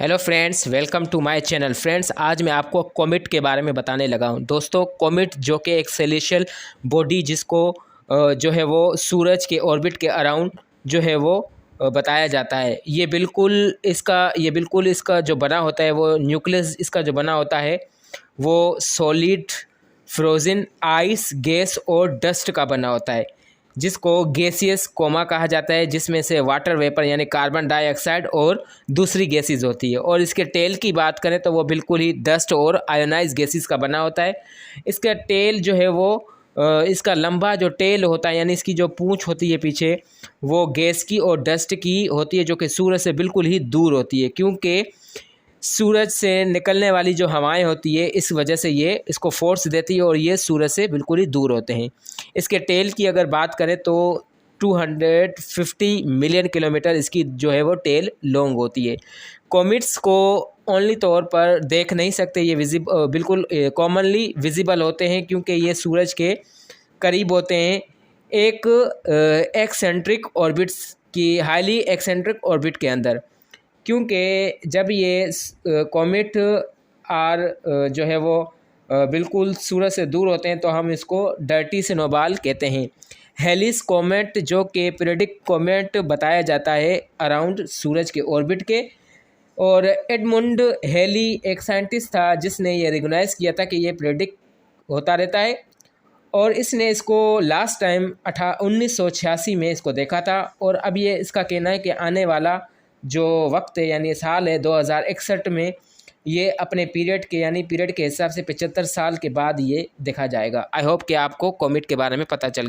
Hello friends, welcome to my channel. Friends, आज मैं आपको कॉमेट के बारे में बताने लगा हूं। दोस्तों, कॉमेट जो कि एक सेलेस्टियल बॉडी जिसको जो है वो सूरज के ऑर्बिट के अराउंड जो है वो बताया जाता है। ये बिल्कुल इसका जो बना होता है वो न्यूक्लियस इसका जो बना होता है वो सॉलिड फ्रोज़न आइस, गैस और डस्ट का बना होता है, जिसको गैसियस कोमा कहा जाता है, जिसमें से वाटर वेपर यानी कार्बन डाइऑक्साइड और दूसरी गैसेस होती है। और इसके टेल की बात करें तो वो बिल्कुल ही डस्ट और आयोनाइज गैसेस का बना होता है। इसका टेल जो है वो इसका लंबा जो टेल होता है यानी इसकी जो पूंछ होती है पीछे, वो गैस की और डस्ट की होती है, जो कि सूरज से बिल्कुल ही दूर होती है, क्योंकि सूरज से निकलने वाली जो हवाएं होती है इस वजह से ये इसको फोर्स देती है और ये सूरज से बिल्कुल ही दूर होते हैं। इसके टेल की अगर बात करें तो 250 मिलियन किलोमीटर इसकी जो है वो टेल लॉन्ग होती है। कॉमेट्स को ओनली तौर पर देख नहीं सकते, ये बिल्कुल कॉमनली विजिबल होते हैं, क्योंकि ये सूरज के करीब होते हैं एक एक्सेंट्रिक ऑर्बिट्स की हाईली एक्सेंट्रिक ऑर्बिट के अंदर। क्योंकि जब ये कॉमेट जो है वो बिल्कुल सूरज से दूर होते हैं तो हम इसको डर्टी स्नोबॉल कहते हैं। हेलिस कॉमेट जो कि पीरियडिक कॉमेट बताया जाता है अराउंड सूरज के ऑर्बिट के। और एडमंड हेली एक साइंटिस्ट था जिसने ये रिकॉग्नाइज किया था कि ये पीरियडिक होता रहता है, और इसने इसको लास्ट टाइम 1986 में इसको देखा था। और अब ये इसका कहना है कि आने वाला जो वक्त है यानी साल है 2061 में ये अपने पीरियड के हिसाब से 75 साल के बाद ये देखा जाएगा। आई होप कि आपको कॉमेट के बारे में पता चल गया।